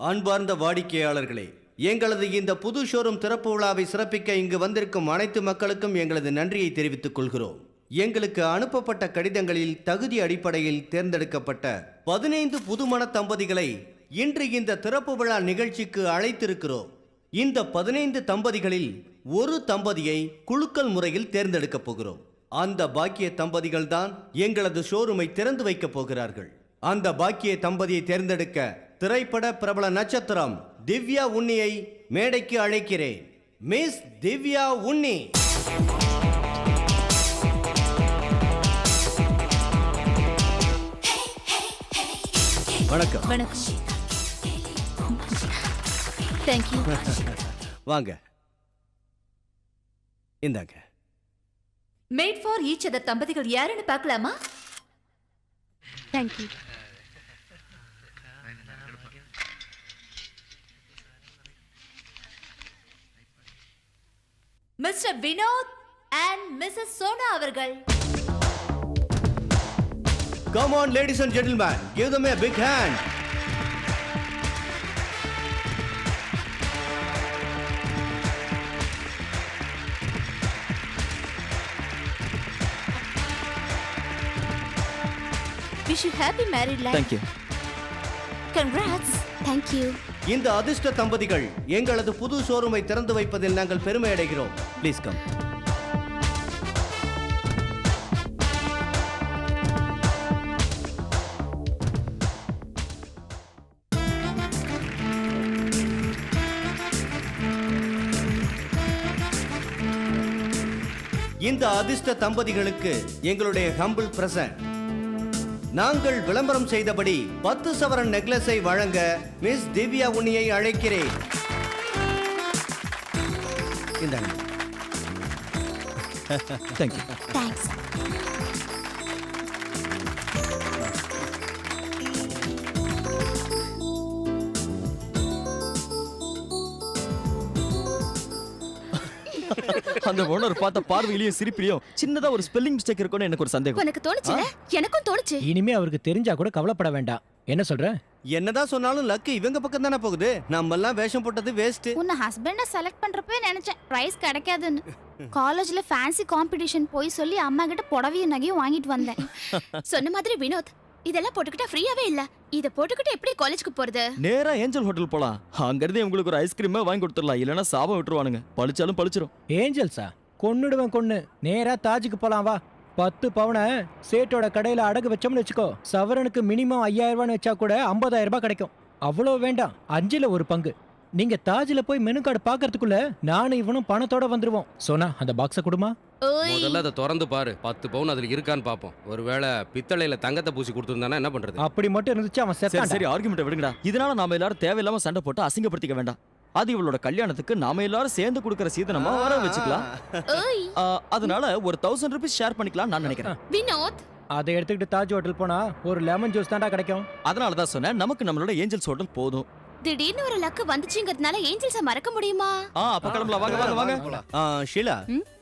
அன்பார்ந்த வாடிக்கையாளர்களே, எங்களது இந்த புது ஷோரூம் திறப்பு விழாவை சிறப்பிக்க இங்கு வந்திருக்கும் அனைத்து மக்களுக்கும் எங்களது நன்றியை தெரிவித்துக் கொள்கிறோம். எங்களுக்கு அனுப்பப்பட்ட கடிதங்களில் தகுதி அடிப்படையில் தேர்ந்தெடுக்கப்பட்ட 15 புதுமண தம்பதிகளை இன்று இந்த திறப்பு விழா நிகழ்ச்சிக்கு அழைத்திருக்கிறோம். இந்த 15 தம்பதிகளில் ஒரு தம்பதியை குலுக்கல் முறையில் தேர்ந்தெடுக்கப் போகிறோம். அந்த பாக்கிய தம்பதிகள் தான் எங்களது ஷோரூமை திறந்து வைக்கப் போகிறார்கள். அந்த பாக்கிய தம்பதியை தேர்ந்தெடுக்க திரைப்பட பிரபல நட்சத்திரம் திவ்யா உன்னியை மேடைக்கு அழைக்கிறேன். மிஸ் திவ்யா உன்னி. வணக்கம். வணக்கம். Thank you. வாங்க, இந்தாங்க. மேட் ஃபார் ஈச் அதர் தம்பதிகள் யாருன்னு பார்க்கலாமா? Thank you. Mister Vinod and Mrs. Sona அவர்கள். Come on ladies and gentlemen, give them a big hand. Wish you happy married life. Thank you. Congrats. Thank you. இந்த அதிர்ஷ்ட தம்பதிகள் எங்களது புது ஷோரூமை திறந்து வைப்பதில் நாங்கள் பெருமை அடைகிறோம். Please come. இந்த அதிர்ஷ்ட தம்பதிகளுக்கு எங்களுடைய ஹம்பிள் பிரசன்ட். நாங்கள் விளம்பரம் செய்தபடி 10 சவரன் நெக்லஸை வழங்க மிஸ் திவ்யா உன்னியை அழைக்கிறேன். இந்தாங்க. Thank you. Thanks. அந்த ஓனர் பார்த்த பார்வையிலையும் சிரிப்பிலையும் சின்னதா ஒரு ஸ்பெல்லிங் மிஸ்டேக் இருக்கும்னு எனக்கு ஒரு சந்தேகம். உனக்கு தோணுச்சுல? எனக்கும் தோணுச்சு. இனிமே அவருக்கு தெரிஞ்சா கூட கவலைப்பட வேண்டாம். என்ன சொல்ற? என்னதான் சொன்னாலும் லக்கு இவங்க பக்கம் தானே போகுது. நம்ம எல்லாம் வேஷம் போட்டது வேஸ்ட். உன்னை ஹஸ்பண்ட செலக்ட் பண்றப்ப நினைச்சேன் பிரைஸ் கிடைக்காதுன்னு. காலேஜ்ல ஃபேன்சி காம்படிஷன் போய் சொல்லி அம்மா கிட்ட புடவையும் நகையும் வாங்கிட்டு வந்தேன். சொன்ன மாதிரி வினோத், இதெல்லாம் போட்டுக்கிட்டா ஃப்ரீயாவே இல்ல. இத போட்டுக்கிட்டு எப்படி காலேஜ்க்கு போறது? நேரா ஏஞ்சல் ஹோட்டல் போலாம். அங்க இருந்து உங்களுக்கு ஒரு ஐஸ்கிரீமே வாங்கி கொடுத்துடலாம். இல்லனா சாபம் விட்டுருவானுங்க. பழிச்சாலும் பழிச்சிரும். ஏஞ்சல்ஸா? கொன்னுடுவேன் கொன்னு. நேரா தாஜுக்கு போலாம் வா. 10 பவுனை சேட்டோட கடையில அடகு வச்சோம்னு வச்சுக்கோ, சவரனுக்கு மினிமம் 5000 ரூபான்னு வச்சா கூட 50,000 ரூபாய் கிடைக்கும். அவ்வளோ வேண்டாம், 5ல் 1 பங்கு. நீங்க தாஜ்ல போய் மெனு கார்டு பாக்குறதுக்குள்ள நானும் இவனும் பணத்தோட வந்துருவோம். சோனா, அந்த பாக்ஸ கொடுமா. முதல்ல அதை திறந்து பாரு. 10 பவுன் அதுல இருக்கான்னு பாப்போம். ஒருவேளை பித்தளையில தங்கத்தை பூசி கொடுத்துருந்தானா என்ன பண்றது? அப்படி மட்டும் இருந்துச்சு அவன் சரி செத்தான். சரி, ஆர்குமெண்ட் விடுங்கடா. இதனால நாம எல்லாரும் தேவையில்லாம சண்டை போட்டு அசிங்கப்படுத்திக்க வேண்டாம். அது இவளோட கல்யாணத்துக்கு நாம எல்லாரும் சேர்ந்து கொடுக்கற சீதனமா வர வச்சுக்கலாம். ஓய் அதனால ஒரு 1000 ரூபீஸ் ஷேர் பண்ணிக்கலாம் நான் நினைக்கிறேன். வினோத், அதை எடுத்துக்கிட்டு தாஜ் ஹோட்டல் போனா ஒரு லெமன் ஜூஸ் தான்டா கிடைக்கும். அதனால தான் சொன்னேன், நமக்கு நம்மளோட ஏஞ்சல்ஸ் ஹோட்டல் போதும். திடீர்னு ஒரு லக்கு வந்துச்சுங்கிறதுனால ஏஞ்சல்ஸ மறக்க முடியுமா? அப்ப கிளம்பலாம். வாங்க வாங்க வாங்க. ஷீலா,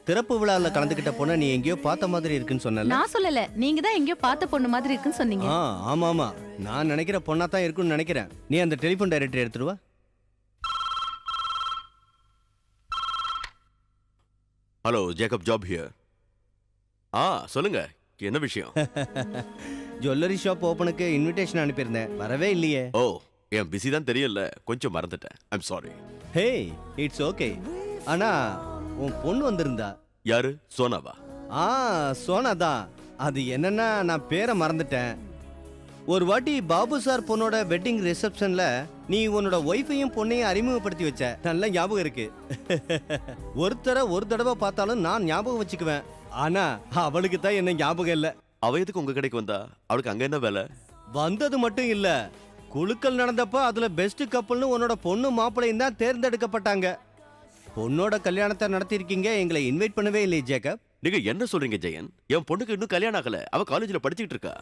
திறப்பு விழாவில் கலந்துக்கிட்ட பொண்ணை நீ எங்கேயோ பார்த்த மாதிரி இருக்குன்னு சொன்னல. நான் சொல்லல, நீங்க தான் எங்கேயோ பார்த்த பொண்ணு மாதிரி இருக்குன்னு சொன்னீங்க. ஆமா ஆமா, நான் நினைக்கிற பொண்ணா தான் இருக்குன்னு நினைக்கிறேன். நீ அந்த டெலிஃபோன் டைரக்டர் எடுத்துருவா. Hello, Jacob Job here. சொல்லுங்க, என்ன விஷயம்? ஜுவல்லரி ஷாப் ஓபனுக்கு இன்விடேஷன் அனுப்பியிருந்தேன், வரவே இல்லையே. ஓ, என் பிஸி தான் தெரியல, கொஞ்சம் மறந்துட்டேன். I'm sorry. Hey, it's okay. ஆனா உன் பொண்ணு வந்திருந்தா. யாரு? சோனாவா? சோனா தான். அது என்னன்னா, நான் பேரை மறந்துட்டேன். ஒரு வாட்டி பாபு சார் பொண்ணோட வெட்டிங் ரிசப்ஷன்ல நீ உன்னோட ஒய்ஃபையும் பொண்ணையும் அறிமுகப்படுத்தி வச்ச. நல்ல ஞாபகம் இருக்கு. ஒருத்தர ஒரு தடவை பார்த்தாலும் நான் ஞாபகம் வச்சுக்குவேன். ஆனா அவளுக்கு தான் என்ன ஞாபகம் இல்ல. அவ எதுக்கு உங்க கடைக்கு வந்தா? அவளுக்கு அங்க என்ன வேலை? வந்தது மட்டும் இல்ல, குலுக்கல் நடந்தப்ப அதுல பெஸ்ட் கப்பல்னு உன்னோட பொண்ணு மாப்பிள்ளையும் தான் தேர்ந்தெடுக்கப்பட்டாங்க. பொண்ணோட கல்யாணத்தை நடத்திருக்கீங்க, எங்களை இன்வைட் பண்ணவே இல்லையே ஜேக்கப். நீங்க என்ன சொல்றீங்க ஜெயன்? என் பொண்ணுக்கு இன்னும் கல்யாணம் ஆகல. அவ காலேஜ்ல படிச்சுட்டு இருக்கா.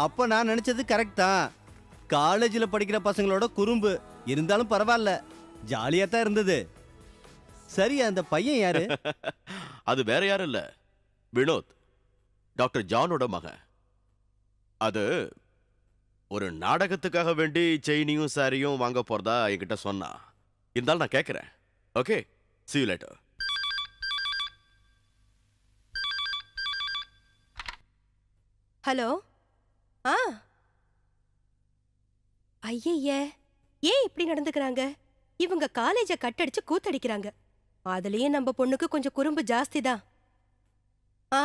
அப்ப நான் நினைச்சது கரெக்ட் தான். காலேஜ்ல படிக்கிற பசங்களோட குறும்பு இருந்தாலும் பரவாயில்ல, ஜாலியா தான் இருந்தது. சரி, அந்த பையன் யாரு? அது வேற யாரும் இல்ல, வினோத், டாக்டர் ஜானோட மகன். அது ஒரு நாடகத்துக்காக வேண்டி செயினியும் சாரியும் வாங்க போறதா என்கிட்ட சொன்னா. இருந்தாலும் நான் கேட்கறேன். Okay, see you later. Hello. ஆ ஐயய்ய, ஏன் இப்படி நடந்துக்கிறாங்க? இவங்க காலேஜ கட்டடிச்சு கூத்தடிக்கிறாங்க. அதுலயும் நம்ம பொண்ணுக்கு கொஞ்சம் குறும்பு ஜாஸ்தி தான். ஆ,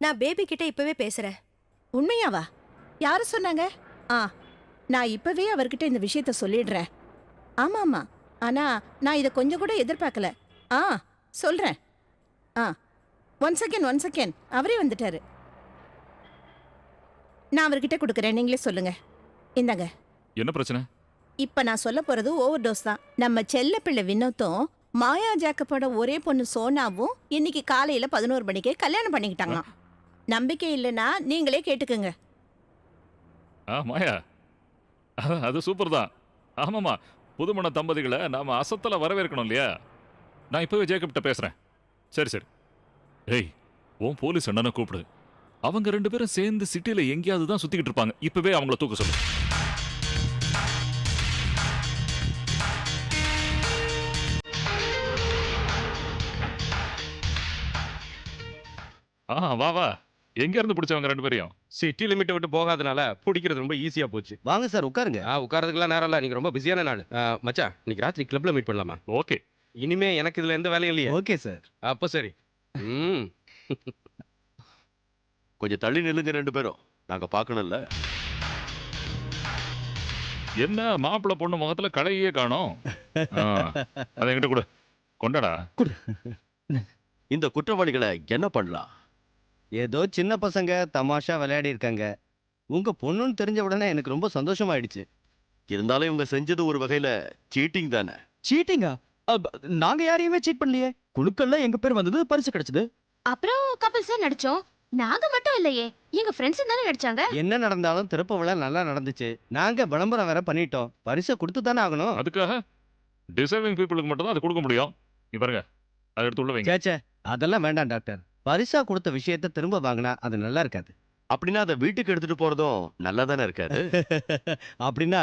நான் பேபி கிட்ட இப்பவே பேசுறேன். உண்மையாவா? யாரு சொன்னாங்க? நான் இப்பவே அவர்கிட்ட இந்த விஷயத்த சொல்லிடுறேன். ஆமா, ஆனா நான் இதை கொஞ்சம் கூட எதிர்பார்க்கல. சொல்றேன். ஒன் செகண்ட், அவரே வந்துட்டாரு. நான் அவர்கிட்ட கொடுக்குறேன், நீங்களே சொல்லுங்க. இந்தாங்க. என்ன பிரச்சனை? இப்ப நான் சொல்ல போறது ஓவர் டோஸ் தான். நம்ம செல்ல பிள்ளை வினோத்தும் மாயா ஜாக்கப்போட ஒரே பொண்ணு சோனாவும் இன்னைக்கு காலையில 11 மணிக்கே கல்யாணம் பண்ணிக்கிட்டாங்களாம். நம்பிக்கை இல்லைன்னா நீங்களே கேட்டுக்குங்க. மாயா, அது சூப்பர் தான். ஆமாமா, புதுமண தம்பதிகளை நாம அசத்தல வரவேற்கணும் இல்லையா? நான் இப்பவே ஜேக்கப்கிட்ட பேசுறேன். சரி. ஏய், உன் போலீஸ் அண்ணனை கூப்பிடு. அவங்க 2 பேரும் சேர்ந்து சிட்டில எங்கேயாவது தான் சுத்திக்கிட்டு இருப்பாங்க. இப்பவே அவங்கள தூக்க சொல்லு. வா. எங்க இருந்து பிடிச்சவங்க 2 பேரையும்? சிட்டி லிமிட்டை விட்டு போகாதனால பிடிக்கிறது ரொம்ப ஈஸியா போச்சு. வாங்க சார் உட்காருங்க. உட்காரதுக்குலாம் நேரம் இல்லை, நீங்க ரொம்ப பிஸியான நாள். மச்சான், இன்னைக்கு ராத்திரி கிளப்ல மீட் பண்ணலாமா? ஓகே. இனிமே எனக்கு இதுல எந்த வேலையும் இல்லையே. Okay sir. அப்போ சரி. கொஞ்சம் தள்ளி நில்லுங்க 2 பேரும், நாங்க பார்க்கணும்ல. என்ன மாப்பிள்ளை பொண்ணு முகத்துல கலையே காணோம். அதை என்கிட்ட கூட கொண்டாடா. இந்த குற்றவாளிகளை என்ன பண்ணலாம்? ஏதோ சின்ன பசங்க தமாஷா விளையாடி இருக்காங்க. உங்க பொண்ணுன்னு தெரிஞ்ச உடனே எனக்கு ரொம்ப சந்தோஷமாயிடுச்சு. இருந்தாலும் இவங்க செஞ்சது ஒரு வகையில சீட்டிங் தானே. சீட்டிங்கா? நாங்க யாரையுமே சீட் பண்ணலையே. குழுக்கள்ல எங்க பேர் வந்தது, பரிசு கிடைச்சது. அப்புறம் கப்பல்ஸா நடிச்சோம். நாங்க மட்டும் இல்லையே, எங்க ஃப்ரெண்ட்ஸ் தானே நடிச்சாங்க. என்ன நடந்தாலும் திறப்பு விழா நல்லா நடந்துச்சு. நாங்க விளம்பரம் வேற பண்ணிட்டோம். பரிசை கொடுத்து தானே ஆகணும். அதுக்காக டிசர்விங் பீப்புளுக்கு மட்டும் தான் அது கொடுக்க முடியும். நீ பாருங்க, அதை எடுத்து உள்ள வைங்க. சேச்சே, அதெல்லாம் வேண்டாம் டாக்டர். பரிசா கொடுத்த விஷயத்தை திரும்ப வாங்கினா அது நல்லா இருக்காது. அப்படின்னா அதை வீட்டுக்கு எடுத்துட்டு போறதும் நல்லா தானே இருக்காது? அப்படின்னா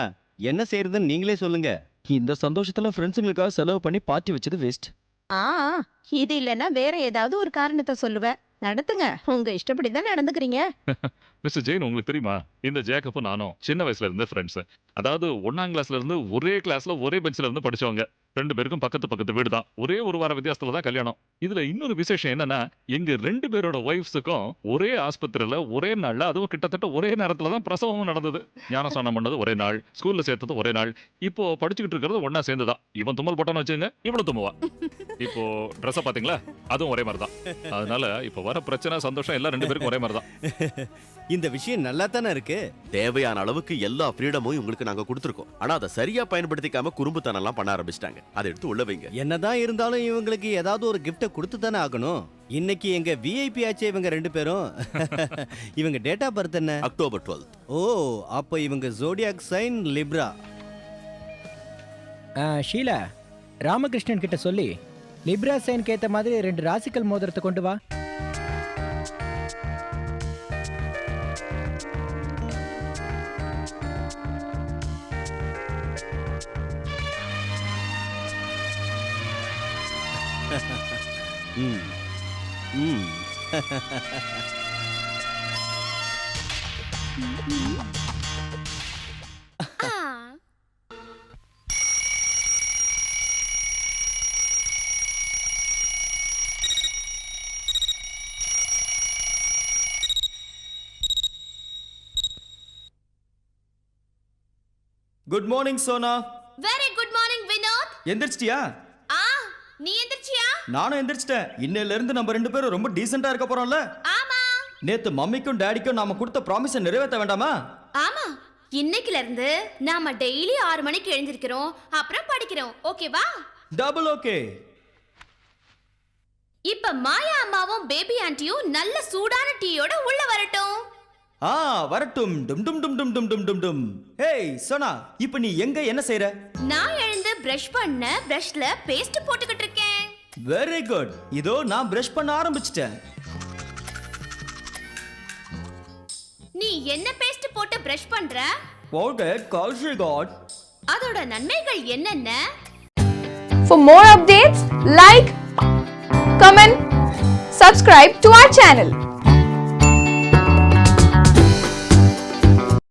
என்ன செய்யறதுன்னு நீங்களே சொல்லுங்க. இந்த சந்தோஷத்துல ஃப்ரெண்ட்ஸுங்களுக்காக செலவு பண்ணி பார்ட்டி வச்சது வேஸ்ட். இது இல்லைன்னா வேற ஏதாவது ஒரு காரணத்தை சொல்லுவேன். நடத்துங்க, உங்க இஷ்டப்படி தான் நடந்துக்கிறீங்க. மிஸ்டர் ஜெயின், உங்களுக்கு தெரியுமா, இந்த ஜேக்கப்பும் நானும் சின்ன வயசுல இருந்து ஃப்ரெண்ட்ஸ். அதாவது 1ஆம் கிளாஸ்ல இருந்து ஒரே கிளாஸ்ல ஒரே பெஞ்சில இருந்து படிச்சவங்க. 2 பேருக்கும் பக்கத்து வீடு தான். ஒரே ஒரு வார வித்தியாசத்துல தான் கல்யாணம். இதுல இன்னொரு விசேஷம் என்னன்னா, எங்க 2 பேரோட ஒய்ஃப்ஸுக்கும் ஒரே ஆஸ்பத்திரியில ஒரே நாள்ல, அதுவும் கிட்டத்தட்ட ஒரே நேரத்துல தான் பிரசவமும் நடந்தது. ஞானஸ்நானம் பண்ணது ஒரே நாள், ஸ்கூல்ல சேர்த்தது ஒரே நாள். இப்போ படிச்சுக்கிட்டு இருக்கிறது ஒன்னா சேர்ந்துதான். இவன் தும்மல் போட்டான்னு வச்சுங்க, இவ்வளவு தும்முவா. இப்போ ட்ரெஸ்ஸை பாத்தீங்களா, அதுவும் ஒரே மாதிரி தான். அதனால இப்போ வர பிரச்சனை சந்தோஷம் எல்லாம் 2 பேருக்கும் ஒரே மாதிரி தான். இந்த விஷயம் நல்லா தானே இருக்கு. தேவையான அளவுக்கு எல்லா ஃப்ரீடமும் உங்களுக்கு நாங்க கொடுத்துருக்கோம். ஆனா அதை சரியா பயன்படுத்திக்காம குறும்புத்தனம் எல்லாம் பண்ண ஆரம்பிச்சிட்டாங்க. அதை எடுத்து உள்ள வைங்க. என்னதான் இருந்தாலும் இவங்களுக்கு ஏதாவது ஒரு கிஃப்ட்டை கொடுத்து தானே ஆகணும். இன்னைக்கு எங்க விஐபி ஆச்சே இவங்க 2 பேரும். இவங்க டேட் ஆஃப் பர்த் என்ன? அக்டோபர் 12. ஓ, அப்ப இவங்க zodiac sign Libra. Sheela, Ramakrishnan கிட்ட சொல்லி லிப்ரா சைனுக்கு ஏத்த மாதிரி 2 ராசிக்கல் மோதிரத்தை கொண்டு வா. Good morning Sona. Very good morning Vinod. எந்திரிச்சிட்டியா? நீ எந்திரிச்சியா? நானும் எந்திரிச்சிட்டேன். இன்னையில இருந்து நம்ம 2 பேரும் ரொம்ப டீசெண்டா இருக்க போறோம்ல? ஆமா. நேத்து மம்மிக்கும் டாடிக்கும் நாம கொடுத்த ப்ராமிஸை நிறைவேற்ற வேண்டாமா? ஆமா. இன்னைக்குல இருந்து நாம டெய்லி 6 மணிக்கு எழுந்திருக்கிறோம், அப்புறம் படிக்கிறோம். ஓகேவா? Double okay. இப்ப மாயா அம்மாவும் பேபி ஆண்டியும் நல்ல சூடான டீயோட உள்ள வரட்டும். வரட்டும். டும் டும் டும் டும் டும் டும் டும் டும். ஏய் சோனா, இப்போ நீ எங்க என்ன செய்ற? நான் எழுந்து பிரஷ் பண்ண பிரஷ்ல பேஸ்ட் போட்டுக்கிட்டு இருக்கேன். Very good. இதோ நான் பிரஷ் பண்ண ஆரம்பிச்சிட்டேன். நீ என்ன பேஸ்ட் போட்டு பிரஷ் பண்ற? Forget Kalshigot. அதோட நன்மைகள் என்னென்ன? For more updates, like, comment, subscribe to our channel.